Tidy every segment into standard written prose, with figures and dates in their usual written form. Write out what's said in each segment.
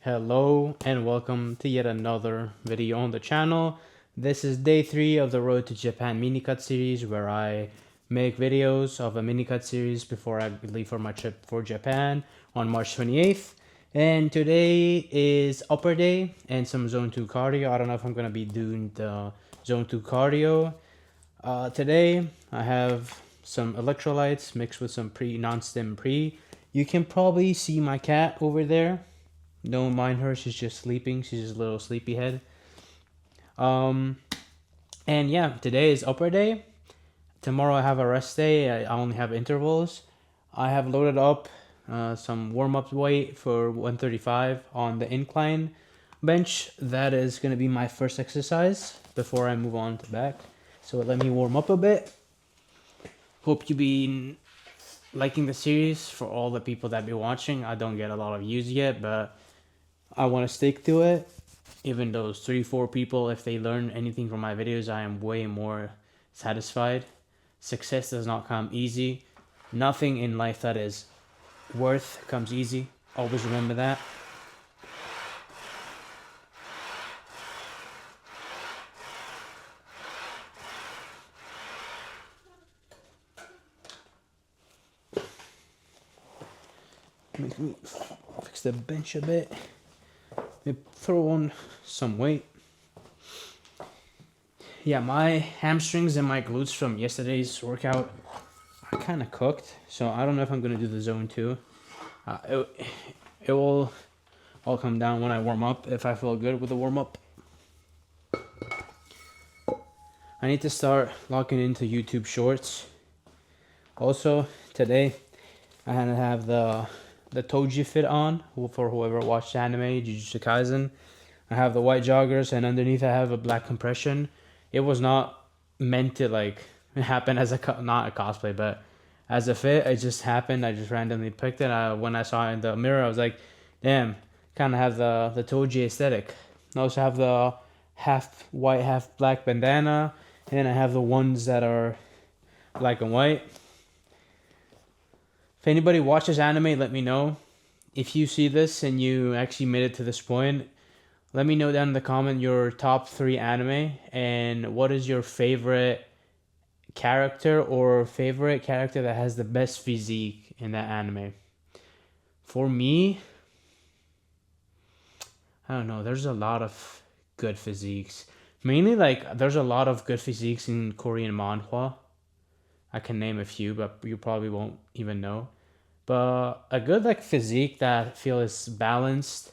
Hello and welcome to yet another video on the channel. This is day 3 of the Road to Japan mini cut series, where I make videos of a mini cut series before I leave for my trip for Japan on March 28th. And today is upper day and some zone 2 cardio. I don't know if I'm going to be doing the zone 2 cardio. Today I have some electrolytes mixed with some non-stim pre. You can probably see my cat over there. Don't mind her, she's just sleeping. She's just a little sleepyhead. And yeah, today is upper day. Tomorrow I have a rest day. I only have intervals. I have loaded up some warm-up weight for 135 on the incline bench. That is going to be my first exercise before I move on to back. So let me warm up a bit. Hope you be liking the series. For all the people that be watching, I don't get a lot of views yet, but I want to stick to it. Even those 3-4 people, if they learn anything from my videos, I am way more satisfied. Success does not come easy. Nothing in life that is worth comes easy. Always remember that. Make me fix the bench a bit. Throw on some weight. Yeah, my hamstrings and my glutes from yesterday's workout are kind of cooked, so I don't know if I'm gonna do the zone 2. It will all come down when I warm up, if I feel good with the warm up. I need to start locking into YouTube Shorts. Also, today I had to have the Toji fit on for whoever watched anime, Jujutsu Kaisen. I have the white joggers, and underneath I have a black compression. It was not meant to like happen as not a cosplay, but as a fit. It just happened. I just randomly picked it. When I saw it in the mirror, I was like, damn, kind of have the Toji aesthetic. I also have the half white, half black bandana, and I have the ones that are black and white. If anybody watches anime, let me know. If you see this and you actually made it to this point, let me know down in the comment your top 3 anime and what is your favorite character or favorite character that has the best physique in that anime. For me, I don't know, there's a lot of good physiques. Mainly like there's a lot of good physiques in Korean manhwa. I can name a few, but you probably won't even know. But a good like physique that feels balanced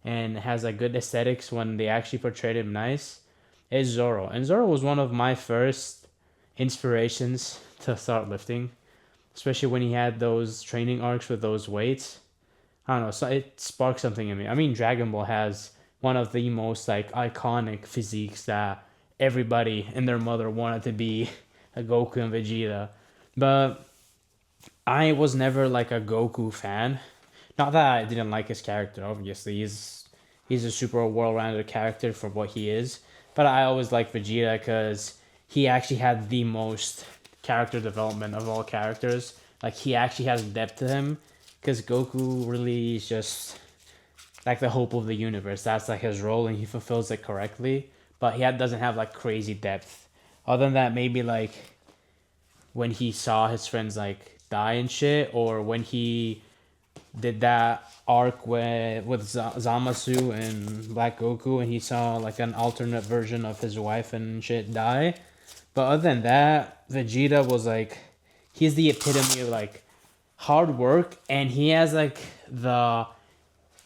and has a good aesthetics when they actually portrayed him nice is Zoro. And Zoro was one of my first inspirations to start lifting, especially when he had those training arcs with those weights. I don't know, so it sparked something in me. I mean, Dragon Ball has one of the most like iconic physiques that everybody and their mother wanted to be a Goku and Vegeta. But I was never like a Goku fan. Not that I didn't like his character, obviously. He's a super well-rounded character for what he is. But I always liked Vegeta because he actually had the most character development of all characters. Like, he actually has depth to him. Because Goku really is just like the hope of the universe. That's like his role and he fulfills it correctly. But he doesn't have like crazy depth. Other than that, maybe like when he saw his friends like die and shit, or when he did that arc with Zamasu and Black Goku and he saw like an alternate version of his wife and shit die. But other than that, Vegeta was like, he's the epitome of like hard work, and he has like the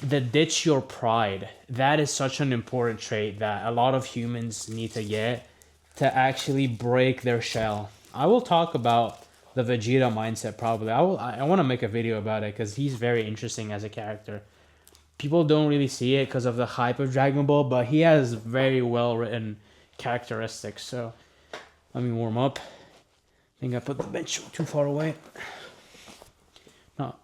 ditch your pride. That is such an important trait that a lot of humans need to get to actually break their shell. I will talk about the Vegeta mindset probably. I want to make a video about it because he's very interesting as a character. People don't really see it because of the hype of Dragon Ball, but he has very well written characteristics. So let me warm up. I think I put the bench too far away. No.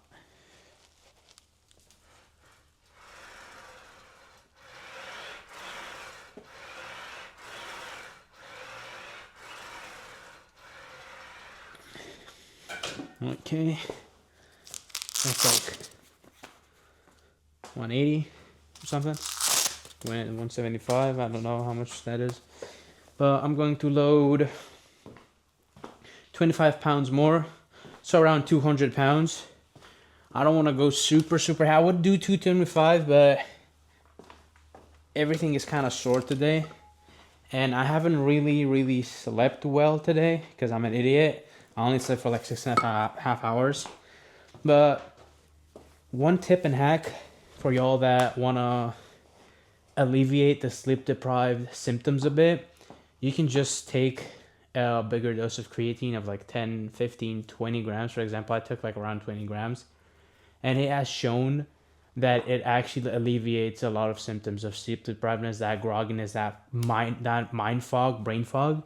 Okay. That's like 180. or something. 175. I don't know how much that is, but I'm going to load 25 pounds more, so around 200 pounds. I don't want to go super high. I would do 225, but everything is kind of sore today, and I haven't really slept well today because I'm an idiot. I only slept for like 6.5 hours. But one tip and hack for y'all that want to alleviate the sleep deprived symptoms a bit, you can just take a bigger dose of creatine of like 10, 15, 20 grams. For example, I took like around 20 grams, and it has shown that it actually alleviates a lot of symptoms of sleep deprivedness, that grogginess, that mind fog, brain fog.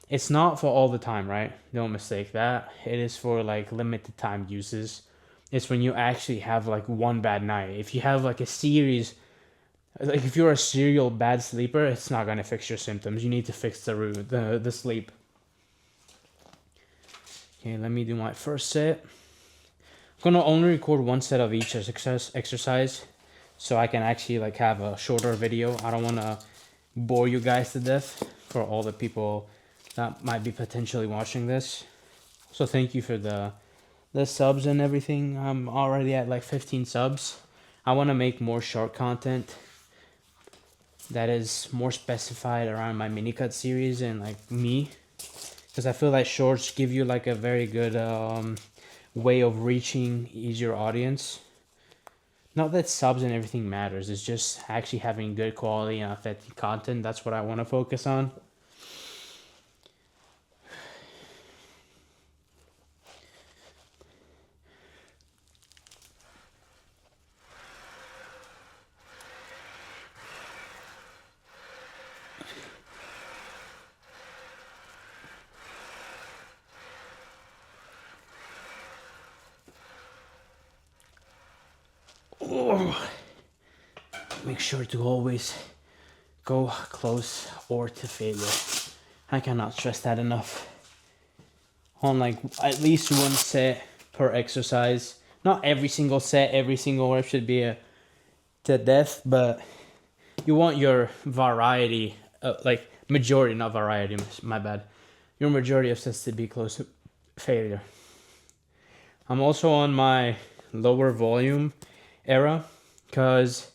It's not for all the time, right? Don't mistake that. It is for like limited time uses. It's when you actually have like one bad night. If you have like a series, like if you're a serial bad sleeper, it's not gonna fix your symptoms. You need to fix the sleep. Okay, let me do my first set. I'm gonna only record one set of each exercise, so I can actually like have a shorter video. I don't wanna bore you guys to death for all the people that might be potentially watching this. So thank you for the subs and everything. I'm already at like 15 subs. I want to make more short content that is more specified around my mini cut series and like me, because I feel like shorts give you like a very good way of reaching easier audience. Not that subs and everything matters, it's just actually having good quality and authentic content. That's what I want to focus on. Oh. Make sure to always go close or to failure. I cannot stress that enough. On like at least one set per exercise. Not every single set, every single rep should be to death, but you want your variety, like majority, not variety, my bad. Your majority of sets to be close to failure. I'm also on my lower volume era, because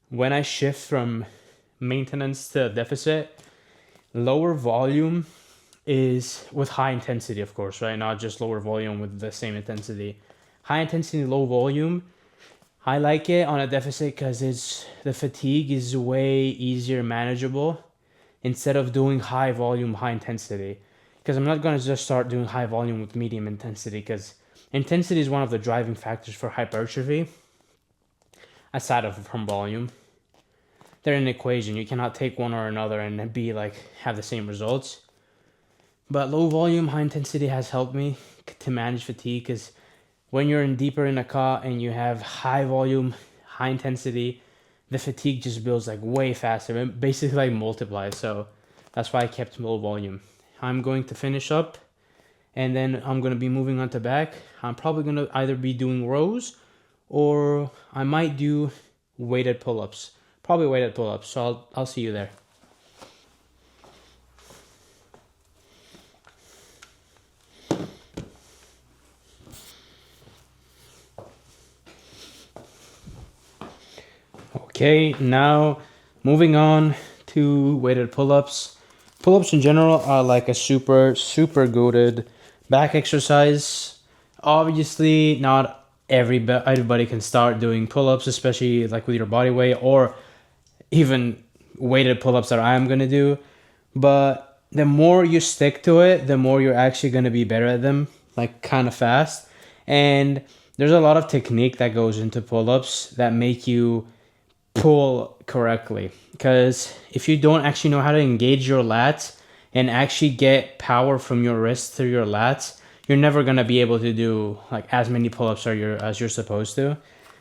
when I shift from maintenance to deficit, lower volume is with high intensity, of course, right? Not just lower volume with the same intensity. High intensity, low volume. I like it on a deficit because the fatigue is way easier manageable instead of doing high volume, high intensity. Because I'm not going to just start doing high volume with medium intensity, because intensity is one of the driving factors for hypertrophy, aside from volume. They're an equation. You cannot take one or another and be like have the same results. But low volume, high intensity has helped me to manage fatigue, because when you're deeper in a cut and you have high volume, high intensity, the fatigue just builds like way faster. It basically like multiplies. So that's why I kept low volume. I'm going to finish up, and then I'm going to be moving on to back. I'm probably going to either be doing rows, or I might do weighted pull-ups. Probably weighted pull-ups. So I'll see you there. Okay, now moving on to weighted pull-ups. Pull-ups in general are like a super goated back exercise. Obviously, not everybody can start doing pull-ups, especially like with your body weight, or even weighted pull-ups that I am going to do. But the more you stick to it, the more you're actually going to be better at them, like kind of fast. And there's a lot of technique that goes into pull-ups that make you pull correctly, because if you don't actually know how to engage your lats and actually get power from your wrist through your lats, you're never going to be able to do like as many pull-ups as you're supposed to.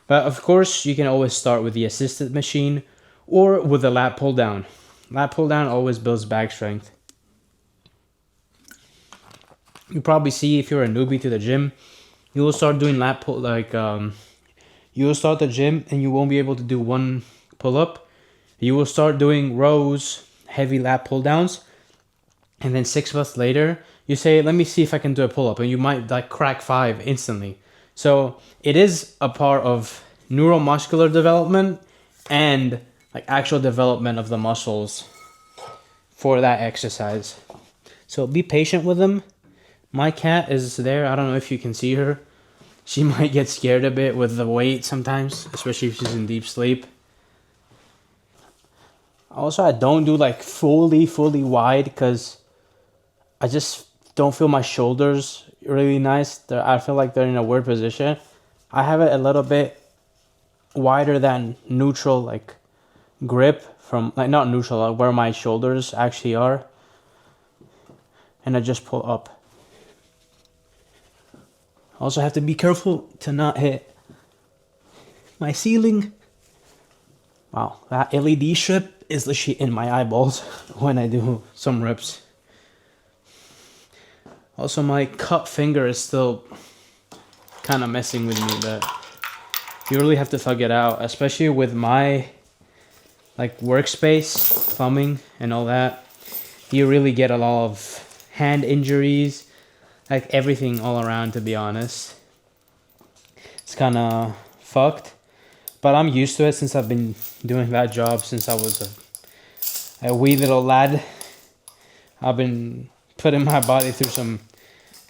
But of course, you can always start with the assisted machine or with the lat pull down. Lat pull down always builds back strength. You probably see, if you're a newbie to the gym, you will start doing lat pull, like you will start the gym and you won't be able to do one pull up, you will start doing rows, heavy lat pull downs, and then 6 months later, you say, let me see if I can do a pull up, and you might like crack 5 instantly. So it is a part of neuromuscular development and like actual development of the muscles for that exercise. So be patient with them. My cat is there. I don't know if you can see her. She might get scared a bit with the weight sometimes, especially if she's in deep sleep. Also, I don't do like fully wide because I just don't feel my shoulders really nice. I feel like they're in a weird position. I have it a little bit wider than neutral, like grip from like not neutral, like where my shoulders actually are. And I just pull up. Also have to be careful to not hit my ceiling. Wow, that LED strip is literally in my eyeballs when I do some reps. Also, my cut finger is still kind of messing with me, but you really have to thug it out, especially with my like workspace, thumbing and all that. You really get a lot of hand injuries, like everything all around, to be honest. It's kind of fucked, but I'm used to it since I've been doing that job since I was a wee little lad. I've been putting my body through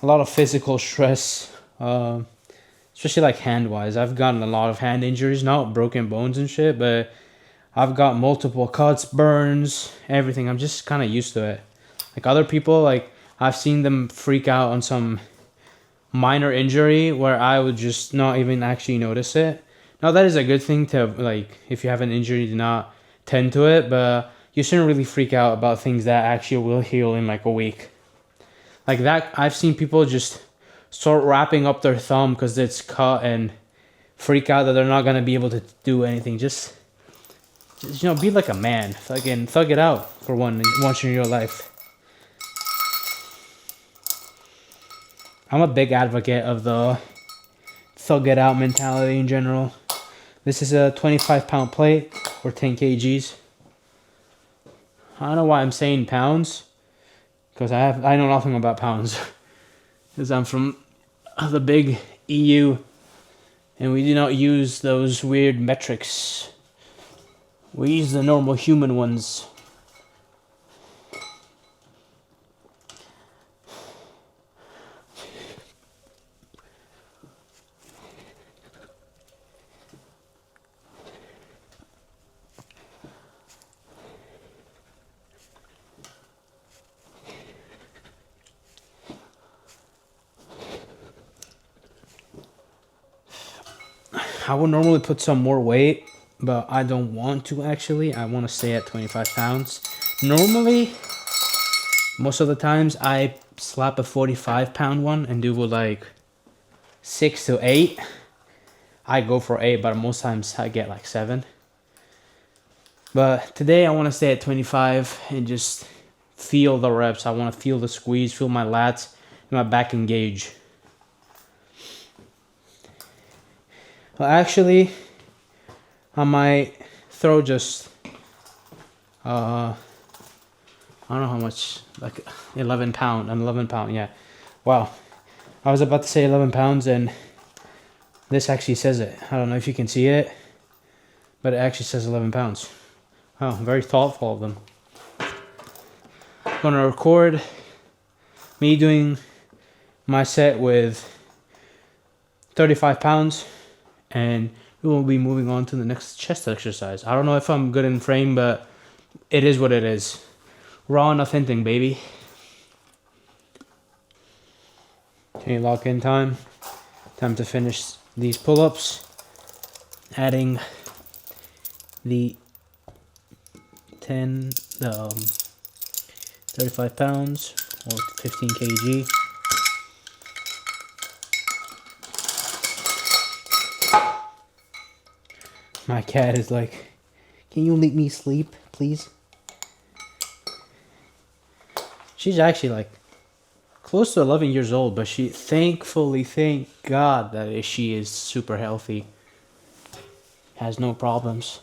a lot of physical stress, especially like hand wise. I've gotten a lot of hand injuries, not broken bones and shit, but I've got multiple cuts, burns, everything. I'm just kind of used to it. Like other people, like I've seen them freak out on some minor injury where I would just not even actually notice it. Now that is a good thing to, like, if you have an injury, to not tend to it, but you shouldn't really freak out about things that actually will heal in like a week. Like that, I've seen people just start wrapping up their thumb because it's cut and freak out that they're not gonna be able to do anything. Just be like a man. Fucking thug it out for once in your life. I'm a big advocate of the thug it out mentality in general. This is a 25-pound plate or 10 kgs. I don't know why I'm saying pounds, because I know nothing about pounds. Because I'm from the big EU, and we do not use those weird metrics. We use the normal human ones. I would normally put some more weight, but I don't want to actually. I want to stay at 25 pounds. Normally, most of the times, I slap a 45-pound one and do like 6 to 8. I go for 8, but most times I get like 7. But today I want to stay at 25 and just feel the reps. I want to feel the squeeze, feel my lats and my back engage. Well, actually, I might throw just, I don't know how much, like 11 pound, yeah. Wow. I was about to say 11 pounds and this actually says it. I don't know if you can see it, but it actually says 11 pounds. Oh, very thoughtful of them. I'm gonna record me doing my set with 35 pounds. And we will be moving on to the next chest exercise. I don't know if I'm good in frame, but it is what it is. Raw and authentic, baby. Okay, lock in time. Time to finish these pull-ups. Adding the 35 pounds or 15 kg. My cat is like, can you let me sleep, please? She's actually like close to 11 years old, but thank God that she is super healthy. Has no problems.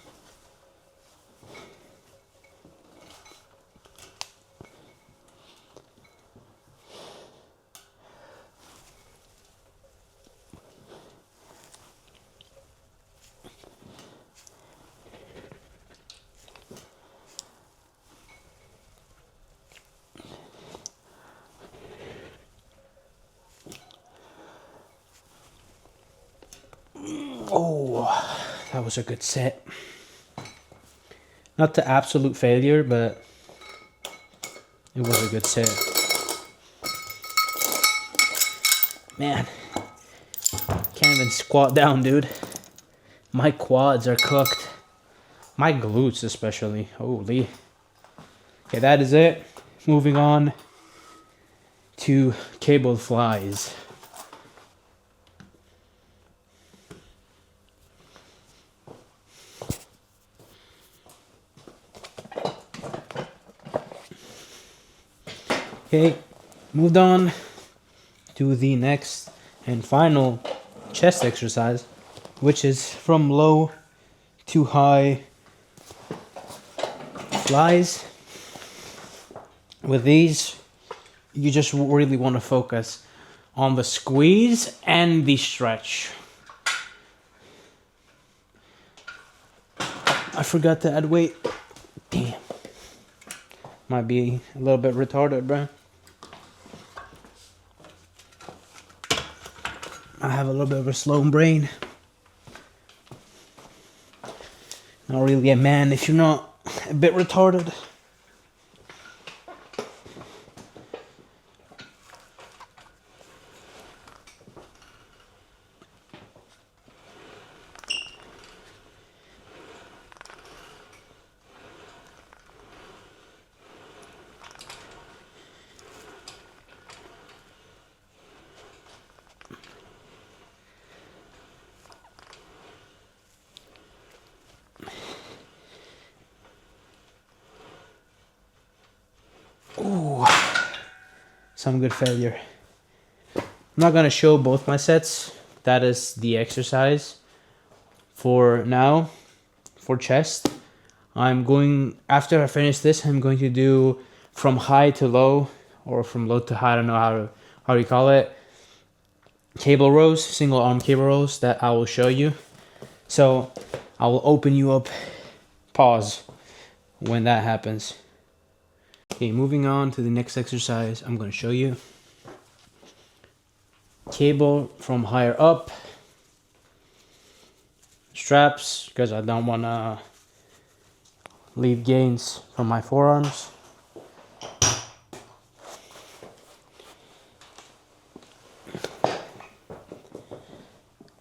That was a good set. Not the absolute failure, but it was a good set. Man, can't even squat down, dude. My quads are cooked. My glutes especially. Holy. Okay, that is it. Moving on to cable flies. Okay, moved on to the next and final chest exercise, which is from low to high flies. With these, you just really want to focus on the squeeze and the stretch. I forgot to add weight. Damn. Might be a little bit retarded, bro. I have a little bit of a slow brain. Not really a man if you're not a bit retarded. Ooh, some good failure. I'm not gonna show both my sets. That is the exercise for now for chest. I'm going, after I finish this, I'm going to do from high to low, or from low to high, I don't know how you call it, cable rows, single arm cable rows that I will show you. So I will open you up, pause when that happens. Okay, moving on to the next exercise, I'm going to show you cable from higher up, straps, because I don't want to leave gains from my forearms.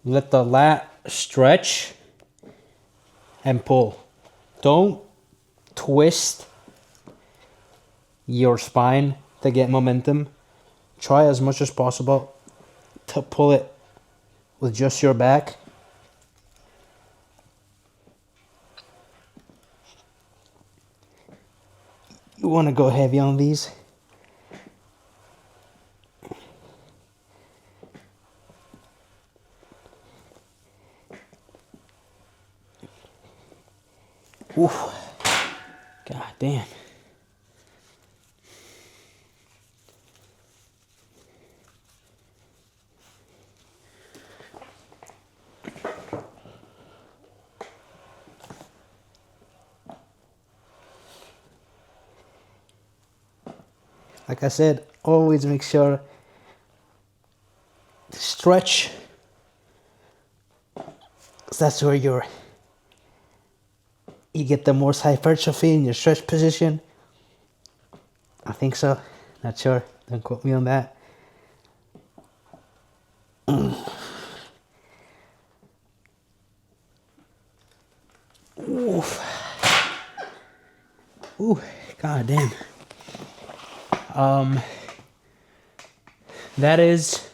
Let the lat stretch and pull. Don't twist your spine to get momentum. Try as much as possible to pull it with just your back. You want to go heavy on these. Oof. God damn. Like I said, always make sure to stretch. That's where you get the most hypertrophy in your stretch position. I think so. Not sure. Don't quote me on that. Oof. Ooh, god damn. That is,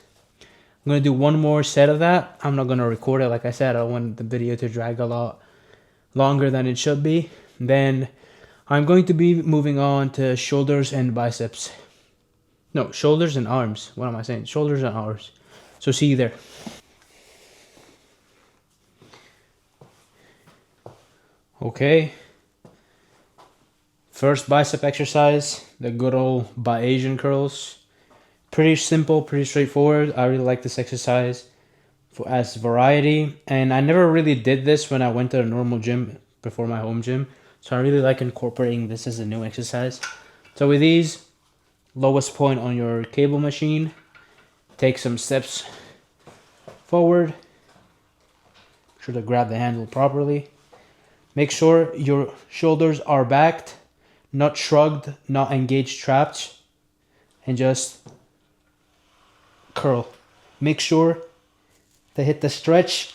I'm gonna do one more set of that. I'm not gonna record it. Like I said, I want the video to drag a lot longer than it should be. Then I'm going to be moving on to shoulders and biceps. No, shoulders and arms. What am I saying? Shoulders and arms. So see you there. Okay. First bicep exercise, the good old Bayesian curls. Pretty simple, pretty straightforward. I really like this exercise as variety. And I never really did this when I went to a normal gym before my home gym. So I really like incorporating this as a new exercise. So with these, lowest point on your cable machine, take some steps forward, sure to grab the handle properly. Make sure your shoulders are backed, not shrugged, not engaged trapped, and just curl. Make sure to hit the stretch.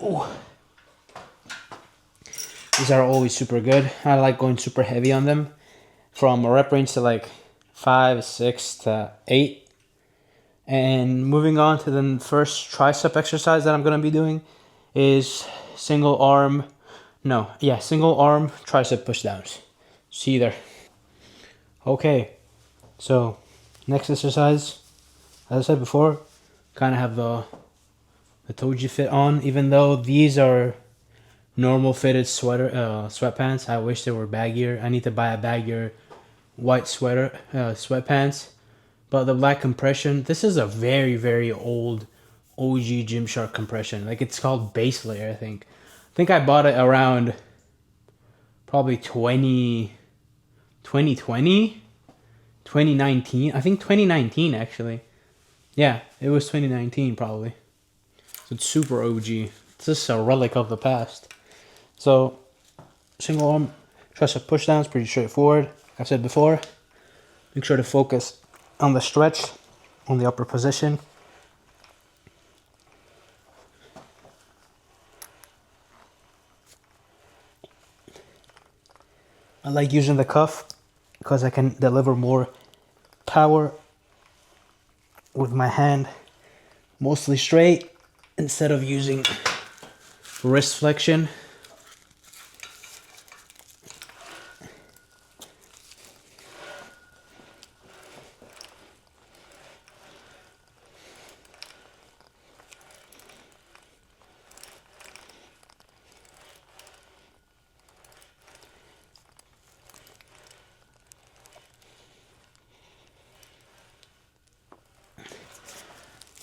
Ooh. These are always super good. I like going super heavy on them. From a rep range to like 5, 6 to 8. And moving on to the first tricep exercise that I'm going to be doing is single arm tricep pushdowns. See you there. Okay, so next exercise, as I said before, kind of have the Toji fit on, even though these are normal fitted sweatpants. I wish they were baggier. I need to buy a baggier white sweatpants. But the black compression, this is a very, very old OG Gymshark compression. Like, it's called base layer, I think. I think I bought it around probably 2020, 2019. I think 2019, actually. Yeah, it was 2019 probably. So it's super OG. It's just a relic of the past. So, single arm tricep pushdowns, pretty straightforward. Like I said before, make sure to focus on the stretch, on the upper position. I like using the cuff because I can deliver more power with my hand mostly straight instead of using wrist flexion.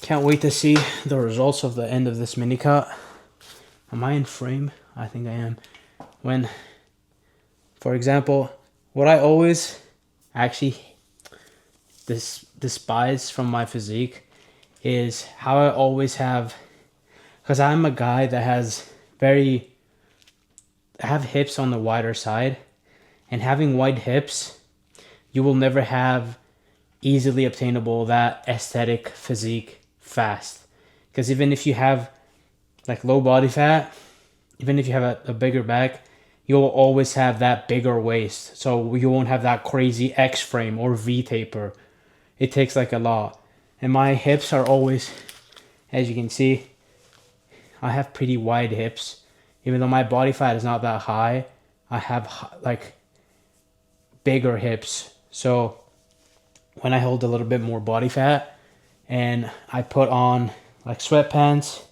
Can't wait to see the results of the end of this mini cut. Am I in frame? I think I am. When, for example, what I always actually despise from my physique is how I always have, because I'm a guy that has I have hips on the wider side, and having wide hips, you will never have easily obtainable that aesthetic physique fast. Because even if you have like low body fat, even if you have a bigger back, you'll always have that bigger waist. So you won't have that crazy X frame or V taper. It takes like a lot. And my hips are always, as you can see, I have pretty wide hips. Even though my body fat is not that high, I have like bigger hips. So when I hold a little bit more body fat and I put on like sweatpants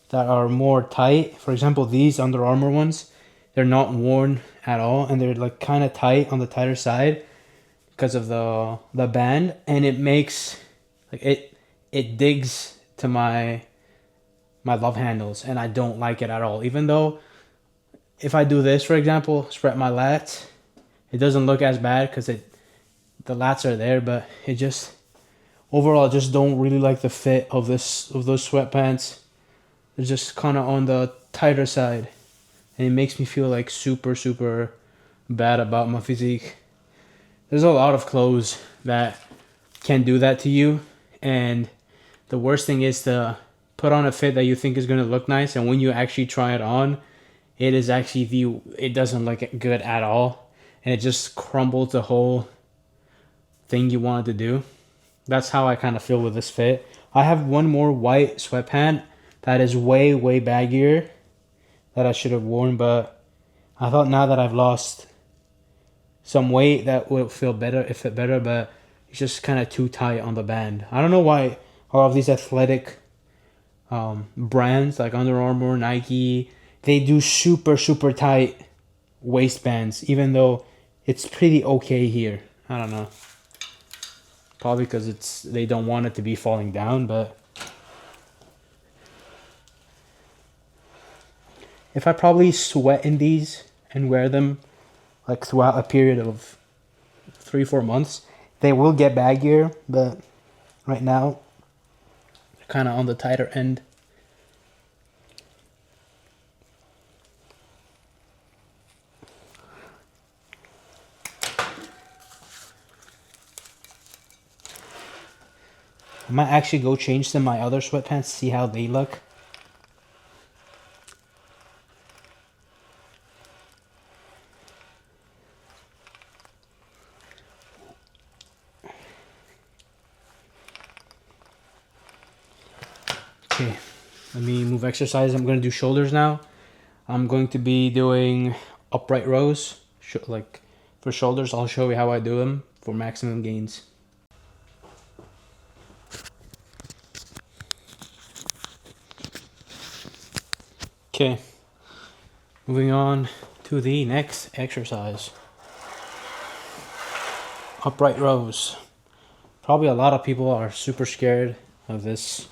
that are more tight, for example, these Under Armour ones, they're not worn at all and they're like kind of tight on the tighter side because of the band, and it makes like it digs to my love handles, and I don't like it at all. Even though if I do this, for example, spread my lats, it doesn't look as bad because the lats are there, but it just overall I just don't really like the fit of those sweatpants. They're just kind of on the tighter side, and it makes me feel like super bad about my physique. There's a lot of clothes that can do that to you, and the worst thing is to put on a fit that you think is going to look nice, and when you actually try it on, it doesn't look good at all, and it just crumbles the whole thing you wanted to do. That's how I kind of feel with this fit. I have one more white sweatpant that is way baggier that I should have worn, but I thought now that I've lost some weight that will fit better, but it's just kind of too tight on the band. I don't know why all of these athletic brands like Under Armour, Nike, they do super tight waistbands, even though it's pretty okay here. I don't know. Probably because they don't want it to be falling down, but if I probably sweat in these and wear them like throughout a period of 3-4 months, they will get baggier, but right now they're kind of on the tighter end. I might actually go change them my other sweatpants, see how they look. Okay, let me move exercise. I'm going to do shoulders now. I'm going to be doing upright rows. Like for shoulders, I'll show you how I do them for maximum gains. Okay, moving on to the next exercise. Upright rows. Probably a lot of people are super scared of this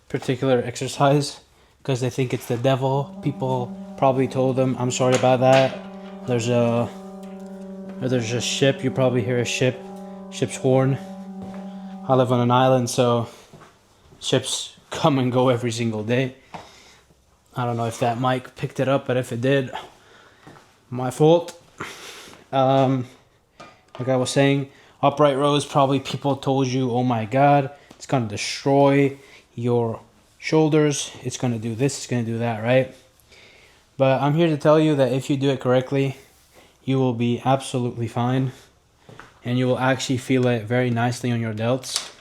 particular exercise because they think it's the devil. People probably told them, I'm sorry about that. There's a ship. You probably hear a ship's horn. I live on an island, so ships come and go every single day. I don't know if that mic picked it up, but if it did, my fault. Like I was saying, upright rows, probably people told you, oh my god, it's gonna destroy your shoulders, it's gonna do this, it's gonna do that, right? But I'm here to tell you that if you do it correctly, you will be absolutely fine, and you will actually feel it very nicely on your delts.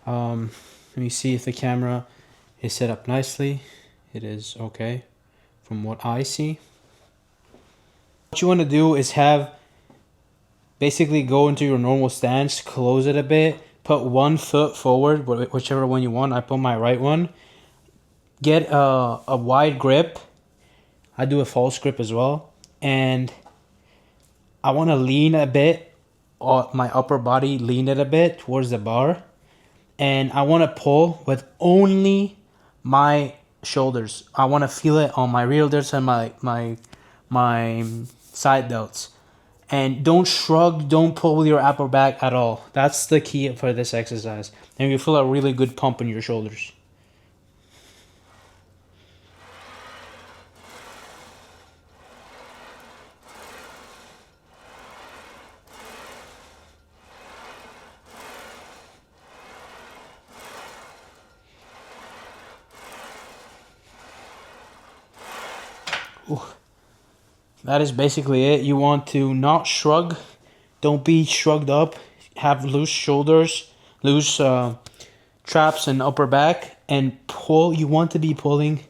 Let me see if the camera is set up nicely. It is okay from what I see. What you want to do is basically go into your normal stance, close it a bit, put one foot forward, whichever one you want. I put my right one. Get a wide grip. I do a false grip as well. And I want to lean a bit, my upper body, lean it a bit towards the bar. And I want to pull with only my shoulders. I want to feel it on my rear delts and my side delts. And don't shrug, don't pull with your upper back at all. That's the key for this exercise. And you feel a really good pump in your shoulders. Ooh. That is basically it. You want to not shrug. Don't be shrugged up. Have loose shoulders, loose traps and upper back, and pull. You want to be pulling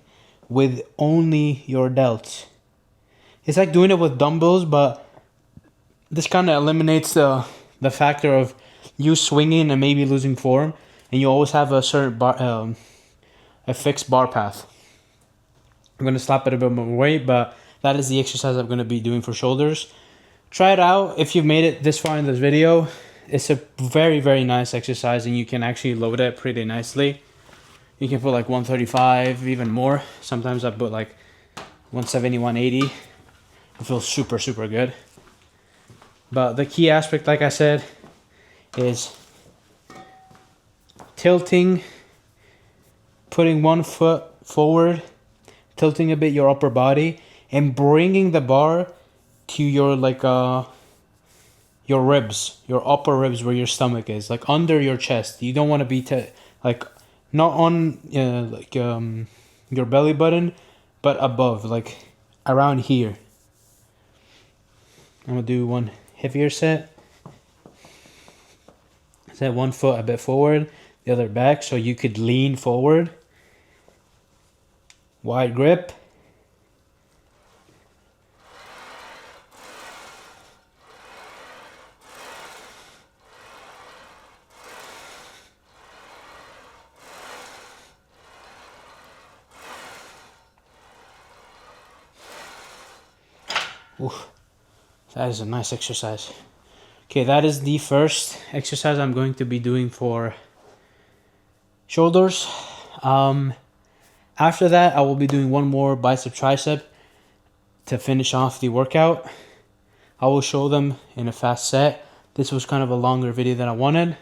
with only your delts. It's like doing it with dumbbells, but this kind of eliminates the factor of you swinging and maybe losing form, and you always have a certain bar, a fixed bar path. I'm going to slap it a bit more weight, but that is the exercise I'm going to be doing for shoulders. Try it out if you've made it this far in this video. It's a very, very nice exercise, and you can actually load it pretty nicely. You can put like 135, even more. Sometimes I put like 170, 180. I feel super, super good. But the key aspect, like I said, is tilting, putting one foot forward, tilting a bit your upper body, and bringing the bar to your your ribs, your upper ribs where your stomach is, like under your chest. You don't want to be like not on your belly button, but above, like around here. I'm gonna do one heavier set. Set one foot a bit forward, the other back, so you could lean forward. Wide grip. Oof, that is a nice exercise. Okay, that is the first exercise I'm going to be doing for shoulders. After that, I will be doing one more bicep tricep. to finish off the workout. I will show them in a fast set. This was kind of a longer video than I wanted,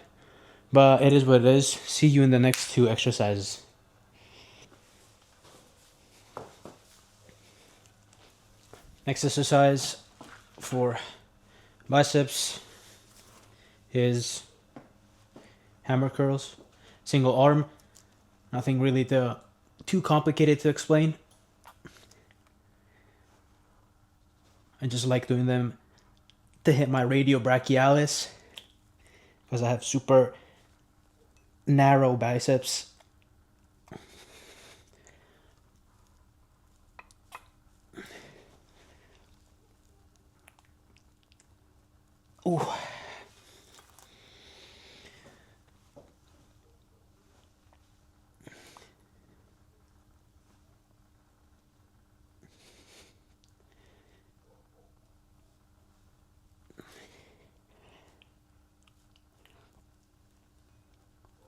but it is what it is. See you in the next 2 exercises. Next exercise for biceps is hammer curls, single arm. Nothing really too complicated to explain. I just like doing them to hit my radiobrachialis because I have super narrow biceps. Ooh.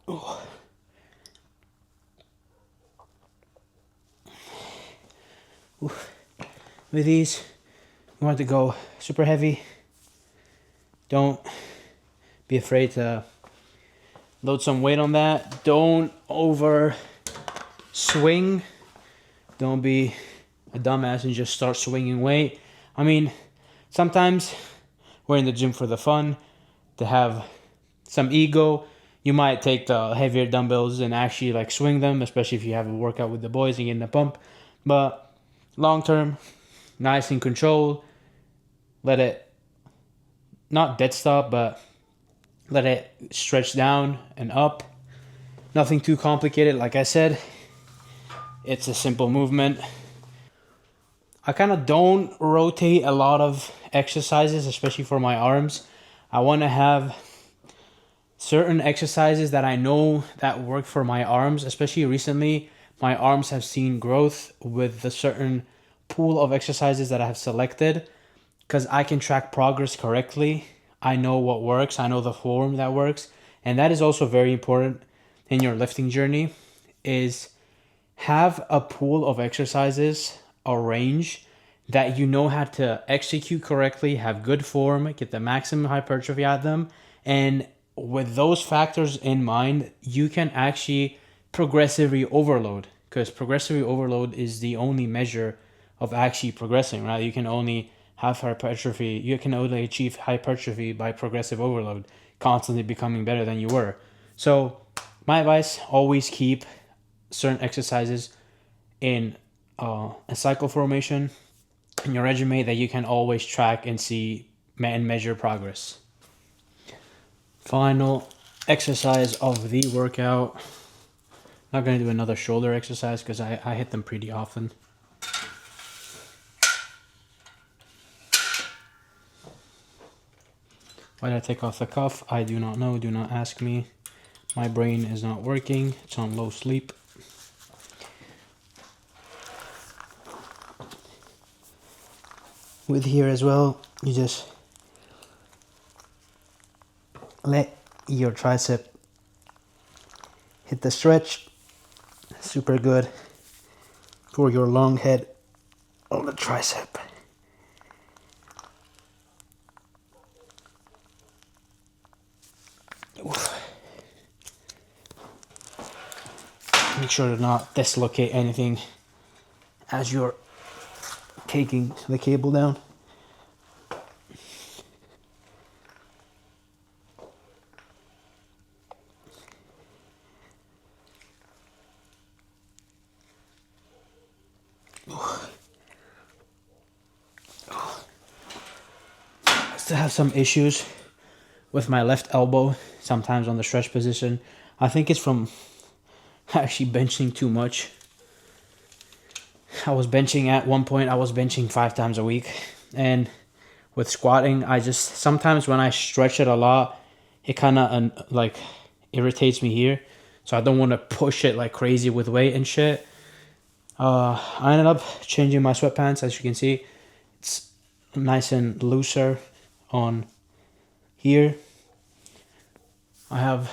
Ooh. Ooh. With these, you want to go super heavy. Don't be afraid to load some weight on that. Don't over swing. Don't be a dumbass and just start swinging weight. I mean, sometimes we're in the gym for the fun, to have some ego. You might take the heavier dumbbells and actually like swing them, especially if you have a workout with the boys and getting a pump. But long term, nice and controlled. Let it not dead stop, but let it stretch down and up. Nothing too complicated. Like I said, it's a simple movement. I kind of don't rotate a lot of exercises, especially for my arms. I want to have certain exercises that I know that work for my arms, especially recently. My arms have seen growth with the certain pool of exercises that I have selected because I can track progress correctly. I know what works. I know the form that works. And that is also very important in your lifting journey, is have a pool of exercises, a range that you know how to execute correctly, have good form, get the maximum hypertrophy at them. And with those factors in mind, you can actually progressively overload, because progressively overload is the only measure of actually progressing, right? You can only have hypertrophy, you can only achieve hypertrophy by progressive overload, constantly becoming better than you were. So my advice, always keep certain exercises in a cycle formation in your regimen that you can always track and see and measure progress. Final exercise of the workout. Not going to do another shoulder exercise because I hit them pretty often. Why did I take off the cuff? I do not know. Do not ask me. My brain is not working. It's on low sleep. With here as well, you just let your tricep hit the stretch. Super good for your long head on the tricep. Make sure to not dislocate anything as you're taking the cable down. I still have some issues with my left elbow sometimes on the stretch position. I think it's from actually benching too much. I was benching at one point, I was benching 5 times a week. And with squatting, I just, sometimes when I stretch it a lot, it kind of like irritates me here. So I don't want to push it like crazy with weight and shit. I ended up changing my sweatpants. As you can see, it's nice and looser on here. I have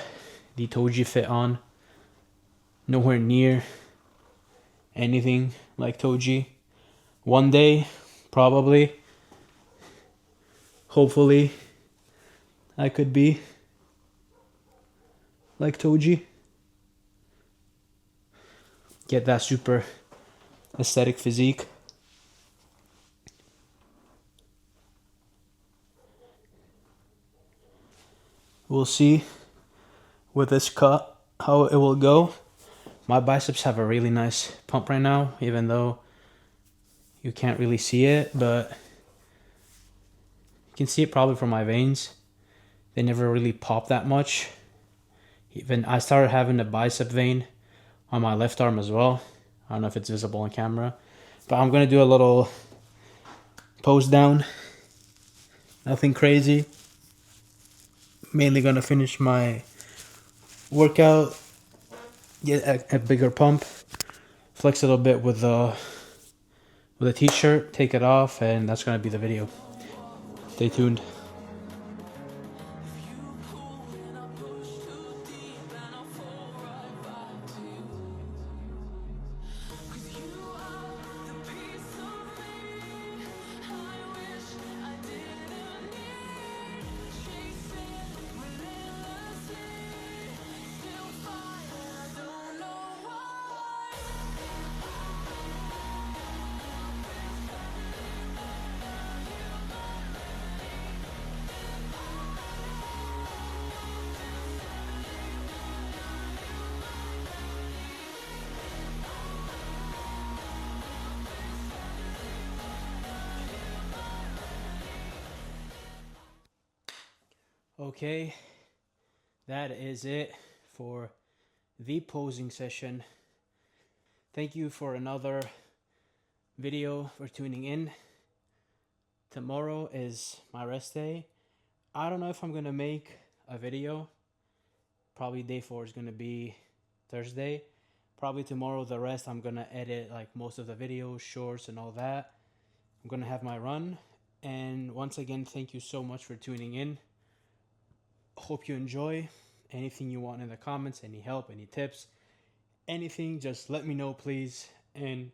the Toji fit on. Nowhere near anything like Toji. One day, Probably. Hopefully, I could be like Toji. Get that super aesthetic physique. We'll see with this cut how it will go. My biceps have a really nice pump right now, even though you can't really see it, but you can see it probably from my veins. They never really pop that much. Even I started having a bicep vein on my left arm as well. I don't know if it's visible on camera, but I'm gonna do a little pose down. Nothing crazy. Mainly gonna finish my workout, get a bigger pump, flex a little bit with a t-shirt, take it off, and that's gonna be the video. Stay tuned. Okay, that is it for the posing session. Thank you for another video, for tuning in. Tomorrow is my rest day. I don't know if I'm gonna make a video. Probably day 4 is gonna be Thursday. Probably tomorrow the rest I'm gonna edit like most of the videos, shorts and all that. I'm gonna have my run. And once again, thank you so much for tuning in. Hope you enjoy. Anything you want in the comments, any help, any tips, anything, just let me know, please. And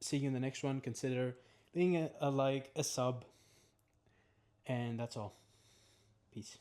see you in the next one. Consider being a like, a sub, and that's all. Peace.